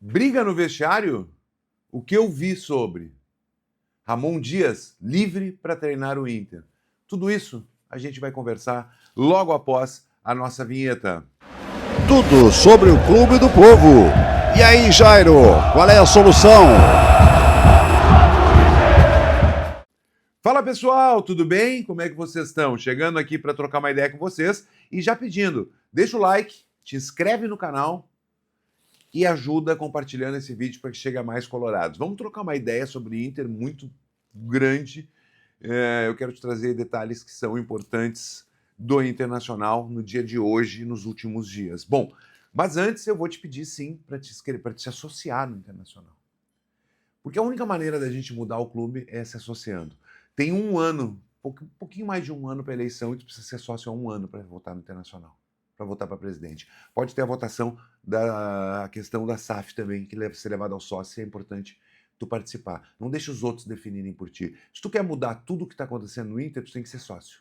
Briga no vestiário? O que eu vi sobre Ramon Dias livre para treinar o Inter. Tudo isso a gente vai conversar logo após a nossa vinheta. Tudo sobre o Clube do Povo. E aí, Jairo, qual é a solução? Fala pessoal, tudo bem? Como é que vocês estão? Chegando aqui para trocar uma ideia com vocês e já pedindo, deixa o like, te inscreve no canal e ajuda compartilhando esse vídeo para que chegue a mais colorados. Vamos trocar uma ideia sobre Inter muito grande. Eu quero te trazer detalhes que são importantes do Internacional no dia de hoje e nos últimos dias. Bom, mas antes eu vou te pedir sim para te associar no Internacional. Porque a única maneira da gente mudar o clube é se associando. Tem um ano, um pouquinho mais de um ano para a eleição e tu precisa ser sócio há um ano para votar no Internacional, para votar para presidente. Pode ter a votação da questão da SAF também, que deve ser levada ao sócio, é importante tu participar. Não deixa os outros definirem por ti. Se tu quer mudar tudo o que está acontecendo no Inter, tu tem que ser sócio.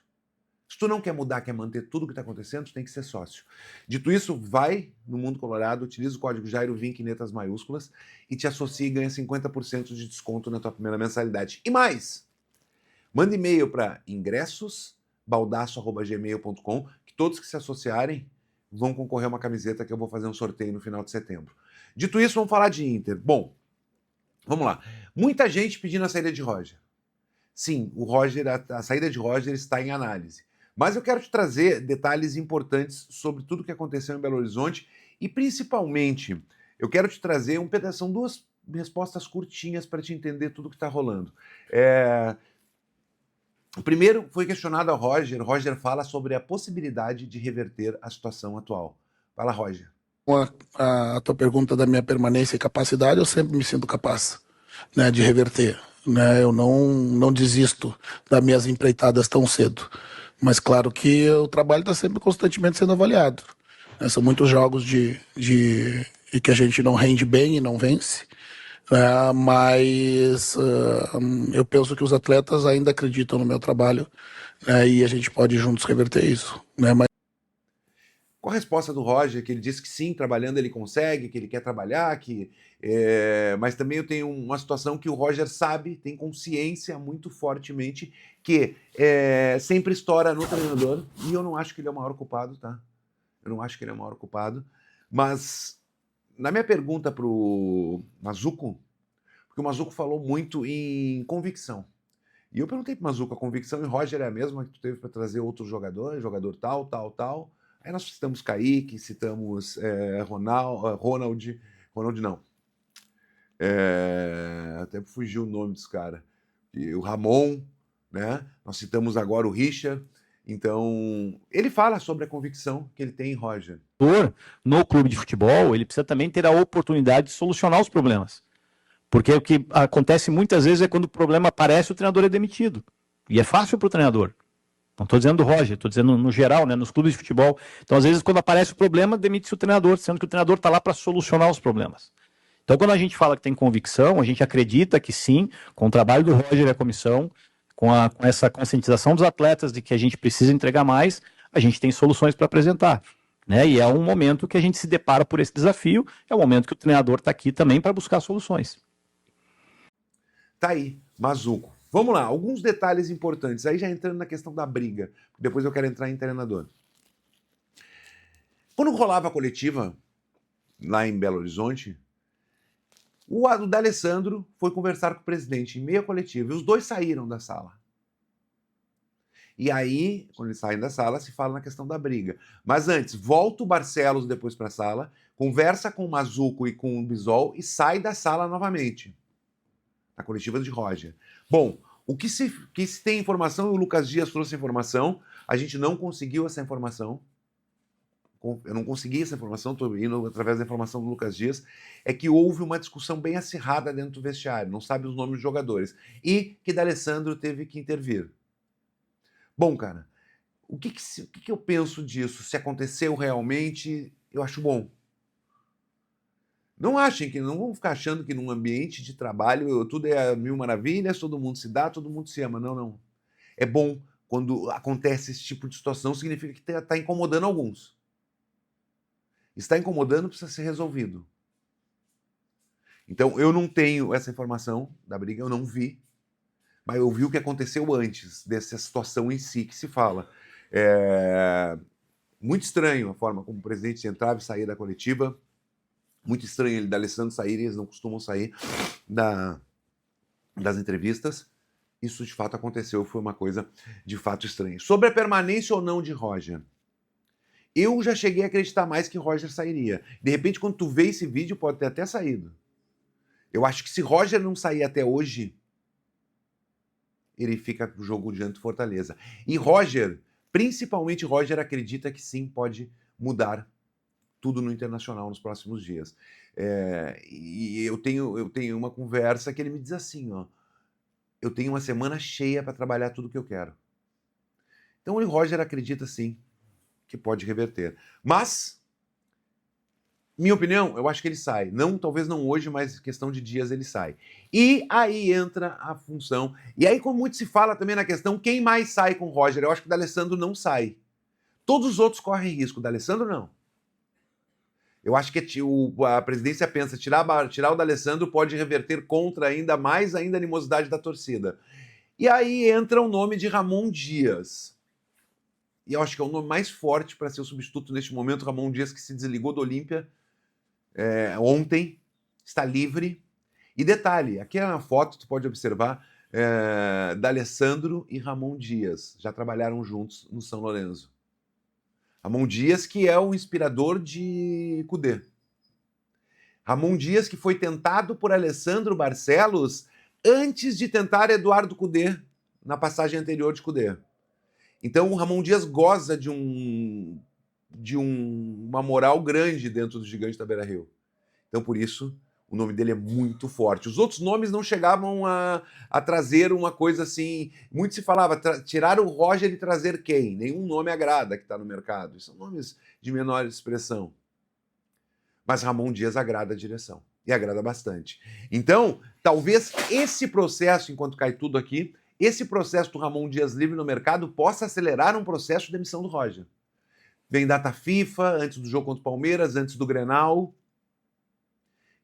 Se tu não quer mudar, quer manter tudo o que está acontecendo, tu tem que ser sócio. Dito isso, vai no Mundo Colorado, utiliza o código JairoVim em letras maiúsculas e te associa e ganha 50% de desconto na tua primeira mensalidade. E mais, manda e-mail para ingressos@baldaço@gmail.com, que todos que se associarem vão concorrer a uma camiseta que eu vou fazer um sorteio no final de setembro. Dito isso, vamos falar de Inter. Bom, vamos lá. Muita gente pedindo a saída de Roger. Sim, o Roger, a saída de Roger está em análise. Mas eu quero te trazer detalhes importantes sobre tudo o que aconteceu em Belo Horizonte e, principalmente, eu quero te trazer são duas respostas curtinhas para te entender tudo o que está rolando. O primeiro foi questionado ao Roger. Roger fala sobre a possibilidade de reverter a situação atual. Fala, Roger. A tua pergunta da minha permanência e capacidade, eu sempre me sinto capaz, né, de reverter. Né? Eu não desisto das minhas empreitadas tão cedo. Mas claro que o trabalho está sempre constantemente sendo avaliado. Né? São muitos jogos e que a gente não rende bem e não vence. Mas eu penso que os atletas ainda acreditam no meu trabalho, e a gente pode juntos reverter isso. Né? Com a resposta do Roger, que ele disse que sim, trabalhando ele consegue, que ele quer trabalhar, mas também eu tenho uma situação que o Roger sabe, tem consciência muito fortemente, que sempre estoura no treinador, e eu não acho que ele é o maior culpado, tá? Eu não acho que ele é o maior culpado, mas na minha pergunta para o Mazuco, porque o Mazuco falou muito em convicção, e eu perguntei para o Mazuco, a convicção em Roger é a mesma que tu teve para trazer outro jogador tal, tal, tal. Aí nós citamos Kaique, citamos Ronald não. Até fugiu o nome dos caras. O Ramon, né? Nós citamos agora o Richard. Então, ele fala sobre a convicção que ele tem em Roger. No clube de futebol, ele precisa também ter a oportunidade de solucionar os problemas. Porque o que acontece muitas vezes é quando o problema aparece, o treinador é demitido. E é fácil para o treinador. Não estou dizendo do Roger, estou dizendo no geral, né, nos clubes de futebol. Então, às vezes, quando aparece o problema, demite-se o treinador, sendo que o treinador está lá para solucionar os problemas. Então, quando a gente fala que tem convicção, a gente acredita que sim, com o trabalho do Roger e a comissão, com essa conscientização dos atletas de que a gente precisa entregar mais, a gente tem soluções para apresentar. Né? E é um momento que a gente se depara por esse desafio, é o momento que o treinador está aqui também para buscar soluções. Tá aí, Mazuco. Vamos lá, alguns detalhes importantes. Aí já entrando na questão da briga. Depois eu quero entrar em treinador. Quando rolava a coletiva, lá em Belo Horizonte, o D'Alessandro foi conversar com o presidente em meio à coletiva. E os dois saíram da sala. E aí, quando eles saem da sala, se fala na questão da briga. Mas antes, volta o Barcelos depois para a sala, conversa com o Mazuco e com o Bisol e sai da sala novamente. A coletiva de Roger. Bom, o que se tem informação, e o Lucas Dias trouxe informação, a gente não conseguiu essa informação, eu não consegui essa informação, estou indo através da informação do Lucas Dias, é que houve uma discussão bem acirrada dentro do vestiário, não sabe os nomes dos jogadores, e que D'Alessandro teve que intervir. Bom, cara, o que eu penso disso? Se aconteceu realmente, eu acho bom. Não vão ficar achando que num ambiente de trabalho tudo é mil maravilhas, todo mundo se dá, todo mundo se ama. Não, não. É bom quando acontece esse tipo de situação, significa que está incomodando alguns. Está incomodando, precisa ser resolvido. Então, eu não tenho essa informação da briga, eu não vi, mas eu vi o que aconteceu antes dessa situação em si que se fala. Muito estranho a forma como o presidente entrava e saía da coletiva, muito estranho ele da Alessandro sair, eles não costumam sair das entrevistas. Isso de fato aconteceu, foi uma coisa de fato estranha. Sobre a permanência ou não de Roger, eu já cheguei a acreditar mais que Roger sairia. De repente, quando tu vê esse vídeo, pode ter até saído. Eu acho que se Roger não sair até hoje, ele fica pro jogo diante do Fortaleza. E Roger, principalmente Roger, acredita que sim, pode mudar tudo no Internacional nos próximos dias. E eu tenho uma conversa que ele me diz assim, ó, eu tenho uma semana cheia para trabalhar tudo que eu quero. Então o Roger acredita sim que pode reverter. Mas, minha opinião, eu acho que ele sai. Não, talvez não hoje, mas questão de dias ele sai. E aí entra a função. E aí, como muito se fala também na questão, quem mais sai com o Roger? Eu acho que o D'Alessandro não sai. Todos os outros correm risco. O D'Alessandro não. Eu acho que a presidência pensa tirar o D'Alessandro pode reverter contra ainda mais a animosidade da torcida. E aí entra o nome de Ramon Dias. E eu acho que é o nome mais forte para ser o substituto neste momento. Ramon Dias, que se desligou do Olímpia ontem, está livre. E detalhe, aqui é uma foto, tu pode observar, D'Alessandro e Ramon Dias. Já trabalharam juntos no São Lourenço. Ramon Dias, que é o inspirador de Kudê. Ramon Dias, que foi tentado por Alessandro Barcelos antes de tentar Eduardo Kudê na passagem anterior de Kudê. Então, o Ramon Dias goza de uma moral grande dentro do Gigante da Beira-Rio. Então, por isso, o nome dele é muito forte. Os outros nomes não chegavam a trazer uma coisa assim... Muito se falava, tirar o Roger e trazer quem? Nenhum nome agrada que está no mercado. São nomes de menor expressão. Mas Ramon Dias agrada a direção. E agrada bastante. Então, talvez esse processo, enquanto cai tudo aqui, esse processo do Ramon Dias livre no mercado possa acelerar um processo de demissão do Roger. Vem data FIFA, antes do jogo contra o Palmeiras, antes do Grenal.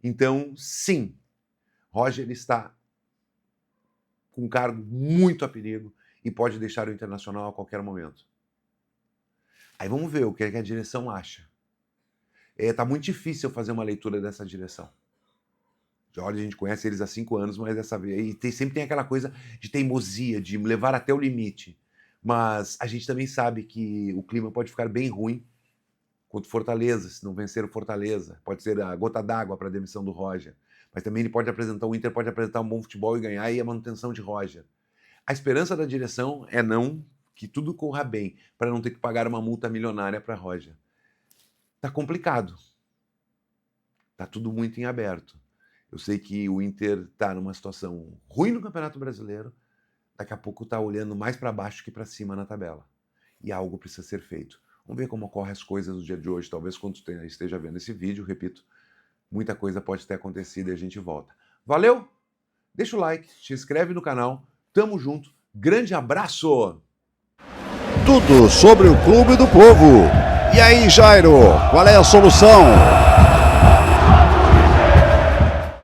Então, sim, Roger está com um cargo muito a perigo e pode deixar o Internacional a qualquer momento. Aí vamos ver o que a direção acha. Tá muito difícil fazer uma leitura dessa direção. Jorge, a gente conhece eles há 5 anos, mas dessa vez... sempre tem aquela coisa de teimosia, de levar até o limite. Mas a gente também sabe que o clima pode ficar bem ruim contra o Fortaleza, se não vencer o Fortaleza. Pode ser a gota d'água para a demissão do Roger. Mas também ele pode apresentar, o Inter pode apresentar um bom futebol e ganhar, e a manutenção de Roger. A esperança da direção é que tudo corra bem, para não ter que pagar uma multa milionária para Roger. Tá complicado. Tá tudo muito em aberto. Eu sei que o Inter está numa situação ruim no Campeonato Brasileiro, daqui a pouco está olhando mais para baixo que para cima na tabela. E algo precisa ser feito. Vamos ver como ocorrem as coisas no dia de hoje. Talvez quando esteja vendo esse vídeo, repito, muita coisa pode ter acontecido e a gente volta. Valeu? Deixa o like, se inscreve no canal. Tamo junto. Grande abraço! Tudo sobre o Clube do Povo. E aí, Jairo, qual é a solução?